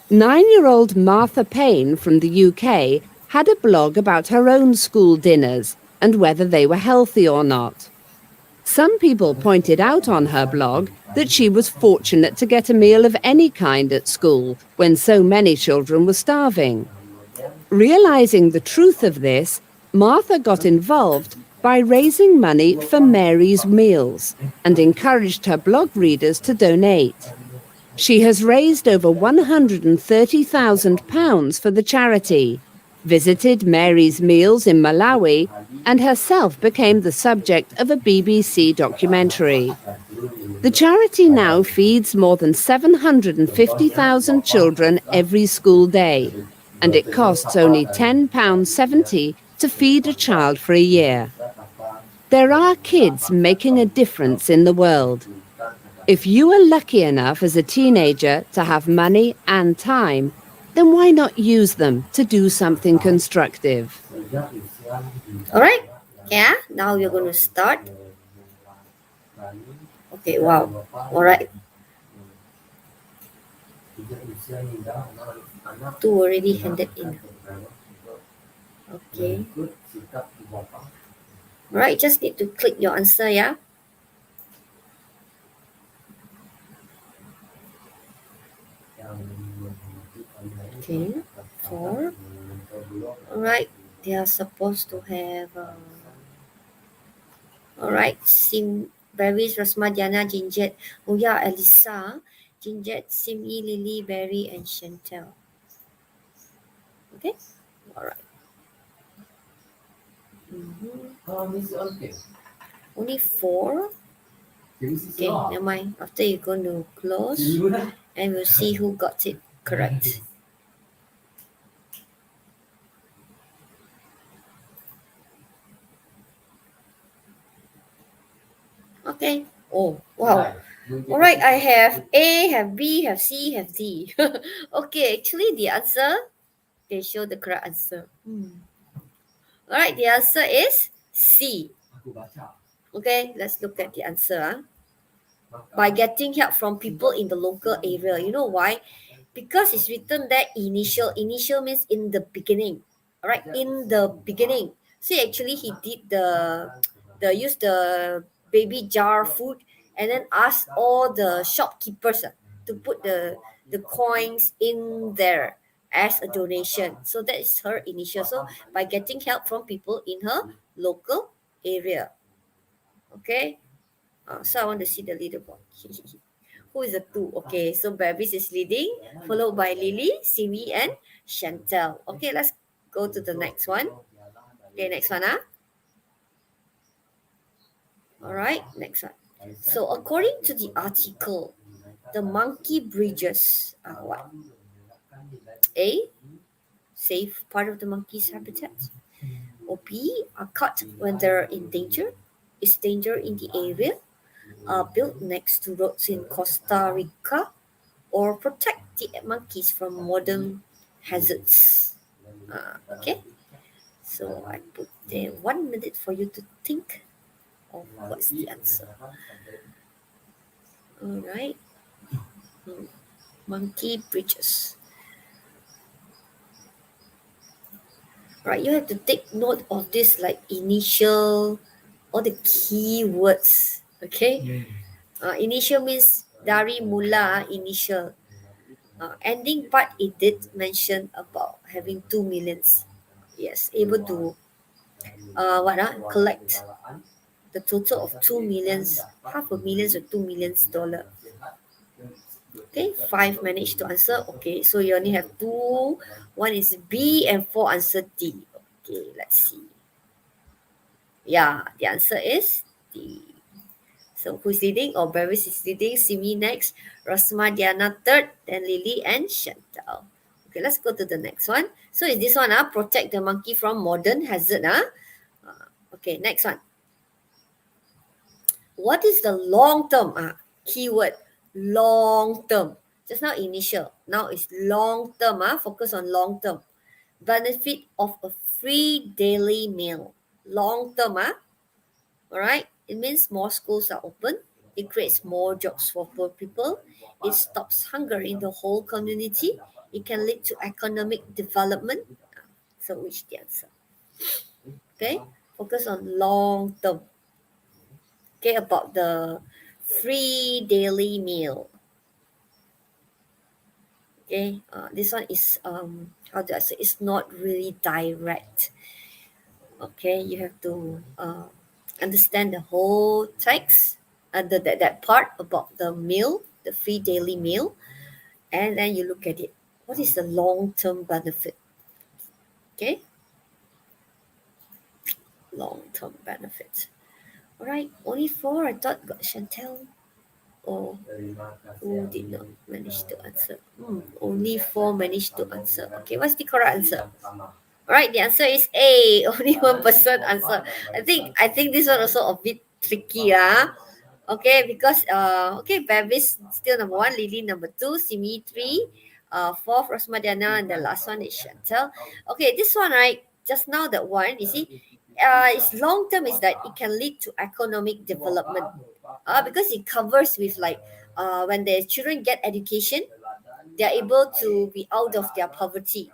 [SPEAKER 5] 9-year-old Martha Payne from the UK had a blog about her own school dinners and whether they were healthy or not. Some people pointed out on her blog that she was fortunate to get a meal of any kind at school when so many children were starving. Realizing the truth of this, Martha got involved by raising money for Mary's Meals and encouraged her blog readers to donate. She has raised over £130,000 for the charity, visited Mary's Meals in Malawi, and herself became the subject of a BBC documentary. The charity now feeds more than 750,000 children every school day, and it costs only £10.70 to feed a child for a year. There are kids making a difference in the world. If you are lucky enough as a teenager to have money and time, then why not use them to do something constructive?
[SPEAKER 1] All right. Yeah. Now we're going to start. Okay. Wow. All right. Two already handed in. Okay. All right. Just need to click your answer. Yeah. Okay. 4. All right. They are supposed to have. All right. Berries, Rasma, Diana, Ginget. Oh yeah, Elisa, Ginget, Simi, Lily, Berry, and Chantel. Okay. All right. Only 4. Okay, never mind. After you're going to close, and we'll see who got it correct. Okay. Oh, wow. All right, I have A, have B, have C, have D. Okay, actually the answer, they show the correct answer. All right, the answer is C. Okay, let's look at the answer. By getting help from people in the local area. You know why? Because it's written there initial. Initial means in the beginning. All right, in the beginning. So actually he did use the baby jar food and then asked all the shopkeepers to put the coins in there as a donation. So that is her initial. So by getting help from people in her local area. Okay. So I want to see the leaderboard. Who is the 2? Okay, so Babis is leading, followed by Lily, Simi, and Chantel. Okay, let's go to the next one. Okay, next one. All right, next one. So according to the article, the monkey bridges are what? A, save part of the monkey's habitat. Or B, are cut when they're in danger. Is danger in the area? Are built next to roads in Costa Rica, or protect the monkeys from modern hazards. Okay, so I put there 1 minute for you to think of what's the answer. All right. Monkey bridges. Right, you have to take note of this, like initial, all the key words. Okay. Initial means dari mula, initial. Ending part, it did mention about having 2 millions. Yes, able to collect the total of 2 millions, half a million or 2 millions dollar. Okay, 5 managed to answer. Okay, so you only have 2. One is B and 4 answer D. Okay, let's see. Yeah, the answer is D. So who's leading? Oh, Bevis is leading. Simi next. Rasma, Diana third. Then Lily and Chantal. Okay, let's go to the next one. So is this one, protect the monkey from modern hazard. Okay, next one. What is the long term? Keyword long term. Just now initial. Now it's long term. Focus on long term. Benefit of a free daily meal. Long term. All right. It means more schools are open. It creates more jobs for poor people. It stops hunger in the whole community. It can lead to economic development. So which the answer? Okay. Focus on long term. Okay, about the free daily meal. Okay, this one is how do I say? It's not really direct. Okay, you have to understand the whole text, that part about the meal, the free daily meal, and then you look at it. What is the long term benefit? Okay, long term benefit. All right, only four. I thought got Chantel. Or who did not manage to answer? Only four managed to answer. Okay, what's the correct answer? All right, the answer is A. Only one person answer. I think this one also a bit tricky, Okay, because okay, Bevis still number one, Lily number two, Simi three, fourth Rosmadiana, and the last one is Chantel. Okay, this one right, just now that one, you see, it's long term is that it can lead to economic development. Because it covers with like when the children get education, they are able to be out of their poverty.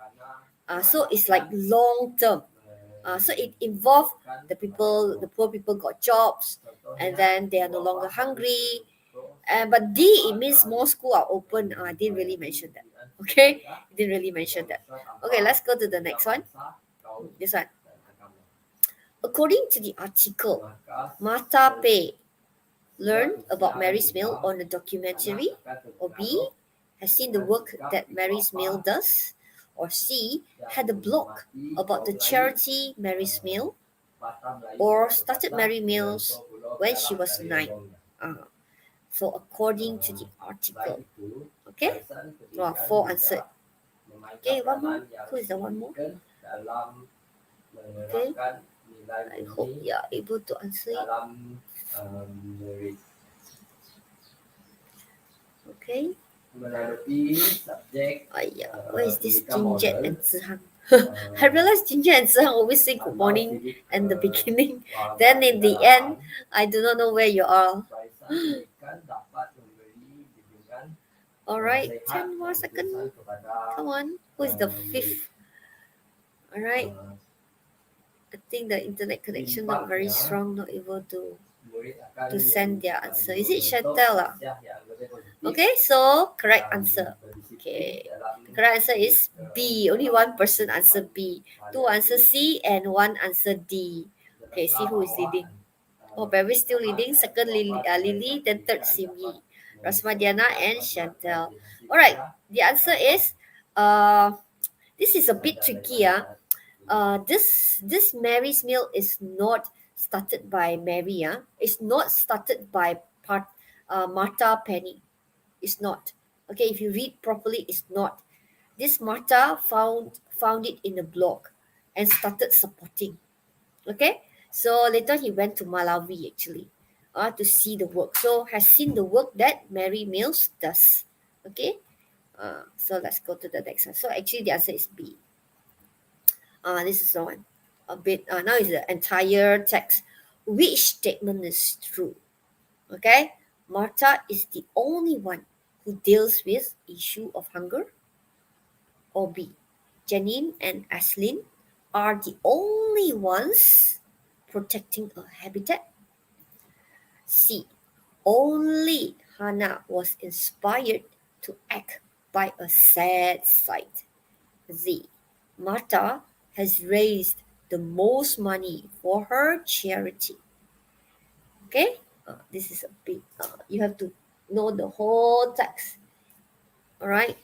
[SPEAKER 1] So it's like long term. So it involved the poor people got jobs, and then they are no longer hungry. But D, it means more school are open. I didn't really mention that. Okay, didn't really mention that. Okay, let's go to the next one. This one. According to the article, Mata Pei learned about Mary's Meal on a documentary, or B, has seen the work that Mary's Meal does, or C, had a blog about the charity Mary's Meal, or started Mary Meals when she was 9. So according to the article, okay, four answered. Okay, one more. Who is the one more? Okay, I hope you are able to answer it. Okay. Where is this Ginger and Zihang? I realized Ginger and Zihang always say good morning in the beginning. Then in the end, I do not know where you are. Alright, 10 more seconds. Come on. Who is the fifth? Alright. I think the internet connection not very strong, not able to send their answer. Is it Chantel? Okay, so correct answer. Okay, the correct answer is B. Only one person answered B. Two answer C and one answer D. Okay, see who is leading. Oh, Barry still leading. Second, Lily. Then third, Simi. Rasmadiana and Chantel. All right, the answer is this is a bit tricky. This Mary's Meal is not started by Mary. It's not started by Martha Penny. It's not. Okay, if you read properly, it's not. This Martha found it in a blog and started supporting. Okay, so later he went to Malawi actually, to see the work. So has seen the work that Mary Mills does. Okay, so let's go to the next one. So actually the answer is B. This is the one. A bit. Now is the entire text. Which statement is true? Okay, Martha is the only one who deals with issue of hunger. Or B, Janine and Aslin are the only ones protecting a habitat. C, only Hannah was inspired to act by a sad sight. Z, Martha has raised the most money for her charity. Okay, this is a big. You have to know the whole text. All right.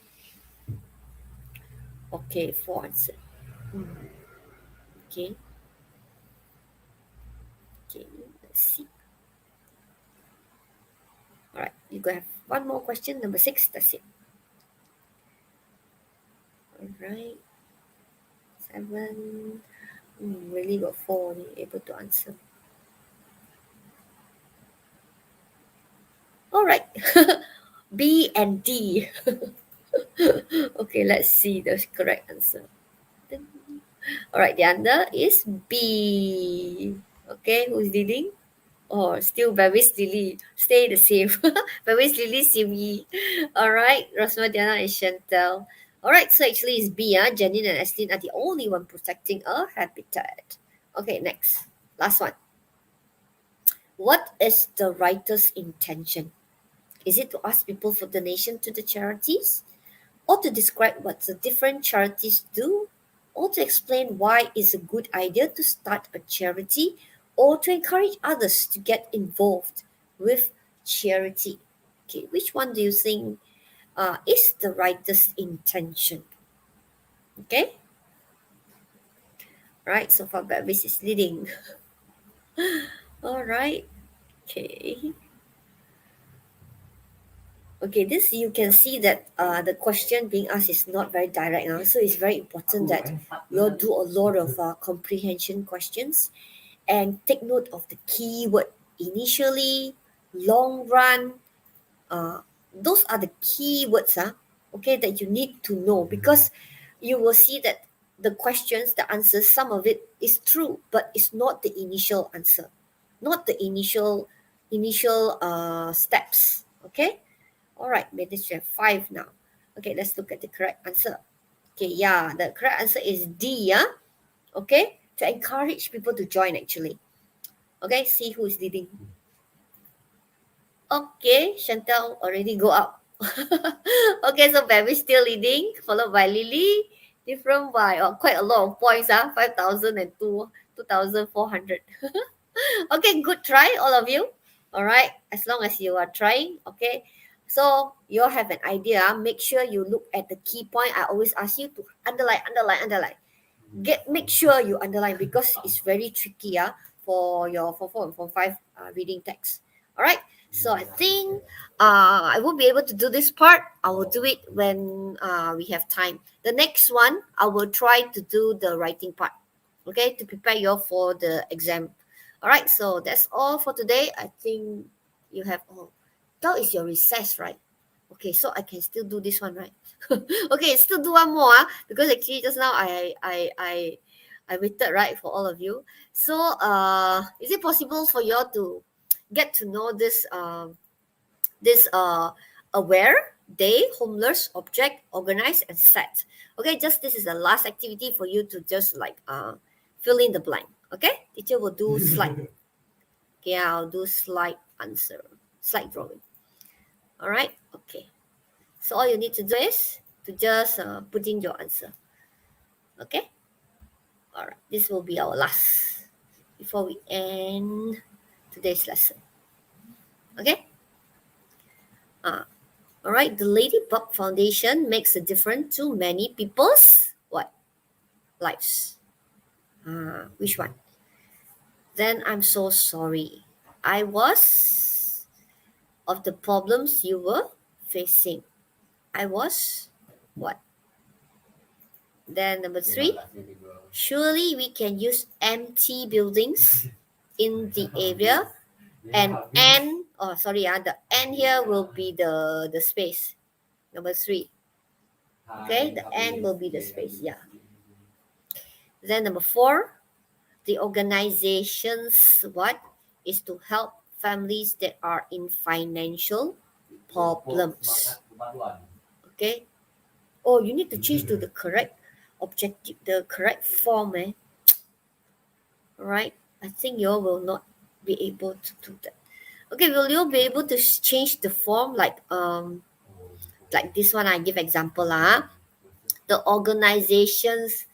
[SPEAKER 1] Okay, four answer. Okay. Okay. Let's see. All right. You go have one more question. Number 6. That's it. All right. 7. Really got 4 only able to answer. B and D. Okay, let's see the correct answer. All right, the answer is B. Okay, who's leading? Oh, still Babi's Lily. Stay the same. Babi's Lily, Simi. All right, Rosma, Diana, and Chantel. All right, so actually it's B. Janine and Estin are the only one protecting a habitat. Okay, next. Last one. What is the writer's intention? Is it to ask people for donation to the charities? Or to describe what the different charities do? Or to explain why it's a good idea to start a charity? Or to encourage others to get involved with charity? Okay, which one do you think is the writer's intention? Okay, right, so far Babis is leading. All right, okay. Okay, this you can see that the question being asked is not very direct now, so it's very important that you all do a lot of comprehension questions and take note of the keyword initially, long run. Those are the keywords, okay, that you need to know because you will see that the questions, the answers, some of it is true, but it's not the initial answer, not the initial steps. Okay. All right, managed to have 5 now. Okay, let's look at the correct answer. Okay, yeah, the correct answer is D, yeah? Okay, to encourage people to join actually. Okay, see who is leading. Okay, Chantel already go up. Okay, so Baby still leading, followed by Lily. Different by quite a lot of points, 5,002, 2,400. Okay, good try, all of you. All right, as long as you are trying, okay. So you all have an idea. Make sure you look at the key point. I always ask you to underline, underline, underline. Make sure you underline because it's very tricky for your Form 4 and Form 5 reading text. All right. So I think I won't be able to do this part. I will do it when we have time. The next one, I will try to do the writing part. Okay, to prepare you all for the exam. All right. So that's all for today. I think you have all. Now is your recess, right? Okay, so I can still do this one, right? Okay, still do one more because actually just now I waited right for all of you. So is it possible for you all to get to know this aware, day, homeless, object, organize, and set? Okay, just this is the last activity for you to just like fill in the blank. Okay, teacher will do slide. Okay, I'll do slide answer, slide drawing. All right, okay. So all you need to do is to just put in your answer. Okay. All right. This will be our last before we end today's lesson. Okay. All right. The Ladybug Foundation makes a difference to many people's what lives. Which one? Then I'm so sorry. I was of the problems you were facing. I was what? Then number 3. Surely we can use empty buildings in the area and the N here will be the space. Number 3. Okay, the N will be the space. Yeah. Then number 4, the organization's what is to help families that are in financial problems. Okay. Oh, you need to change to the correct objective, the correct form, Right? I think you all will not be able to do that. Okay, will you be able to change the form like this one? I give example the organization's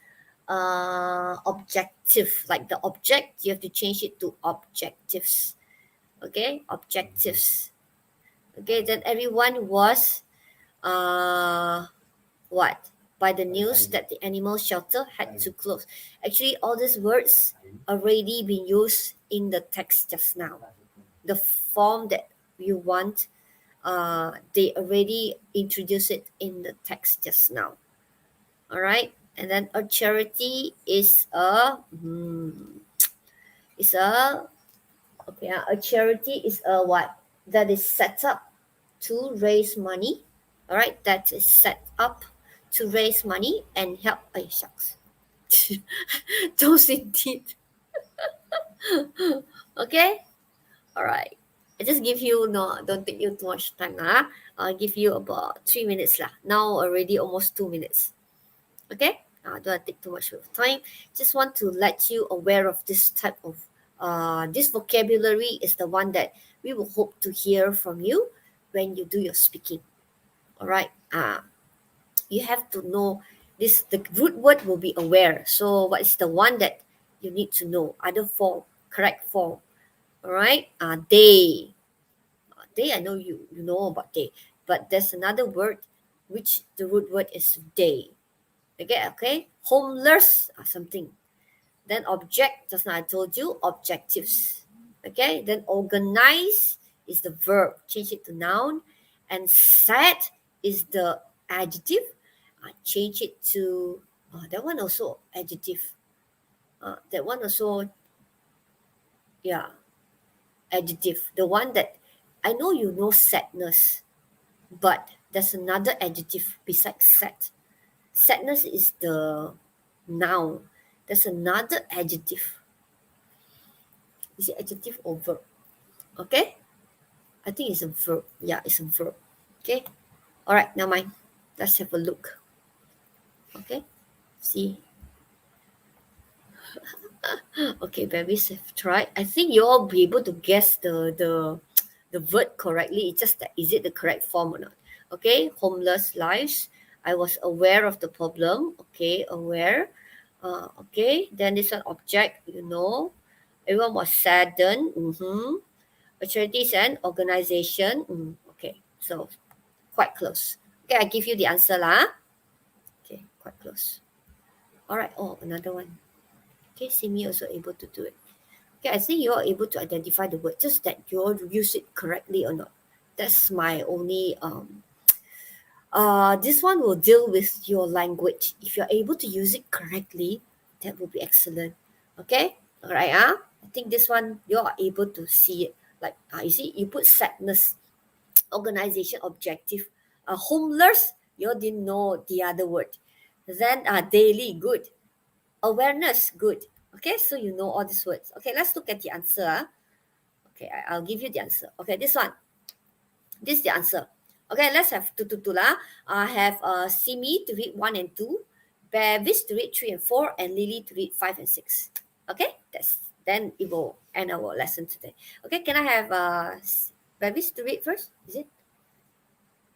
[SPEAKER 1] objective, like the object, you have to change it to objectives. Okay, objectives. Okay, then everyone was what? By the news that the animal shelter had to close. Actually, all these words already been used in the text just now. The form that you want, they already introduced it in the text just now. All right, and then a charity is is a okay. A charity is a what that is set up to raise money. All right, that is set up to raise money and help. Shucks. Those indeed. Okay. All right. I just give you no. Don't take you too much time lah. I'll give you about 3 minutes lah. Now already almost 2 minutes. Okay. Don't take too much of time. Just want to let you aware of this type of this vocabulary is the one that we will hope to hear from you when you do your speaking. All right. You have to know this. The root word will be aware. So what is the one that you need to know? Other form, correct form. All right. They. They. I know you know about they, but there's another word, which the root word is they. Okay. Okay. Homeless. Something. Then object. Just now I told you objectives. Okay. Then organize is the verb. Change it to noun, and set is the adjective. Change it to that one also adjective. That one also, yeah, adjective. The one that I know you know sadness, but there's another adjective besides sad. Sadness is the noun. There's another adjective. Is it adjective or verb? Okay, I think it's a verb. Yeah, it's a verb. Okay, all right. Now mind. Let's have a look. Okay, see. Okay, babies have tried. I think you all be able to guess the word correctly. It's just that is it the correct form or not? Okay, homeless lives. I was aware of the problem. Okay, aware. Okay, then this one object. You know, everyone was saddened. Mm-hmm. A charity is an organization. Okay, so quite close. Okay, I give you the answer lah. Okay, quite close. All right. Oh, another one. Okay, Simi also able to do it. Okay, I think you're able to identify the word, just that you all use it correctly or not. That's my only this one will deal with your language. If you're able to use it correctly, that will be excellent. Okay? Alright, I think this one you are able to see it. Like you see, you put sadness, organization, objective, homeless, you all didn't know the other word. Then daily, good. Awareness, good. Okay, so you know all these words. Okay, let's look at the answer. Okay, I'll give you the answer. Okay, this one. This is the answer. Okay, let's have two lah. I have Simi to read 1 and 2, Bevis to read 3 and 4, and Lily to read 5 and 6. Okay, that's then it will end our lesson today. Okay, can I have Bevis to read first? Is it?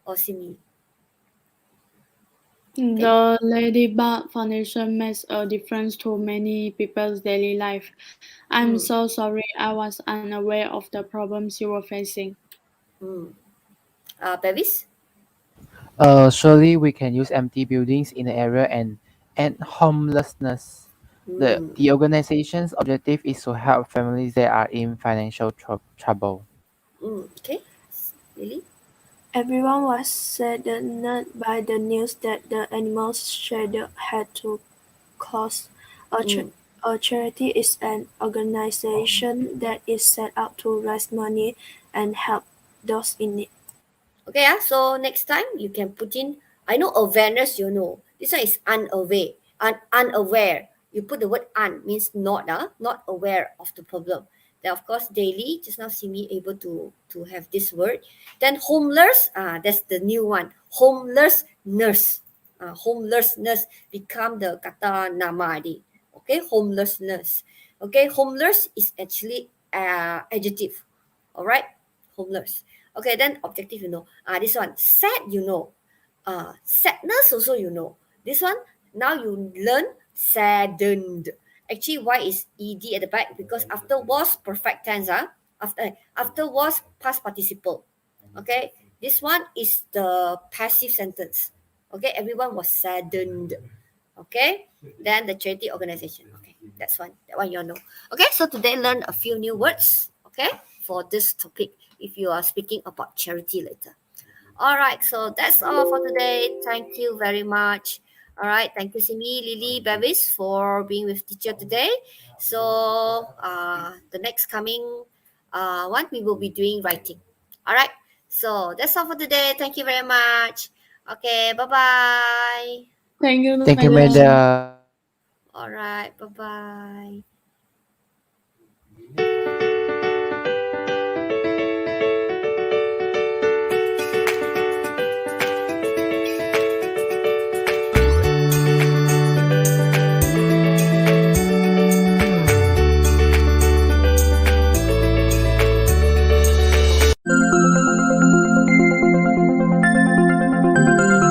[SPEAKER 1] Or Simi?
[SPEAKER 2] The Ladybug Foundation makes a difference to many people's daily life. I'm
[SPEAKER 1] Mm.
[SPEAKER 2] so sorry I was unaware of the problems you were facing.
[SPEAKER 1] Bevis?
[SPEAKER 3] Surely we can use empty buildings in the area and end homelessness. The organization's objective is to help families that are in financial trouble.
[SPEAKER 1] Okay. Lily?
[SPEAKER 6] Everyone was saddened by the news that the animals shelter had to close. A charity is an organization that is set up to raise money and help those in need.
[SPEAKER 1] Okay, so next time you can put in, I know awareness, you know. This one is unaware. Unaware. You put the word un, means not, not aware of the problem. Then of course daily, just now see me able to have this word. Then homeless, that's the new one. Homelessness. Homelessness become the kata nama di. Okay, homelessness. Okay, homeless is actually adjective. All right, homeless. Okay, then objective, you know. This one, sad, you know. Sadness also, you know. This one, now you learn saddened. Actually, why is ed at the back? Because after was perfect tense, after was past participle. Okay, this one is the passive sentence. Okay, everyone was saddened. Okay, then the charity organization. Okay, that's one. That one you know. Okay, so today learn a few new words. Okay, for this topic. If you are speaking about charity later. All right, so that's all for today. Thank you very much. All right, thank you, Simi, Lily, Bevis, for being with teacher today. So the next coming one, we will be doing writing. All right, So that's all for today. Thank you very much. Okay, bye bye.
[SPEAKER 2] Thank you,
[SPEAKER 3] Thank you,
[SPEAKER 2] madam.
[SPEAKER 3] madam.
[SPEAKER 1] All right, bye bye.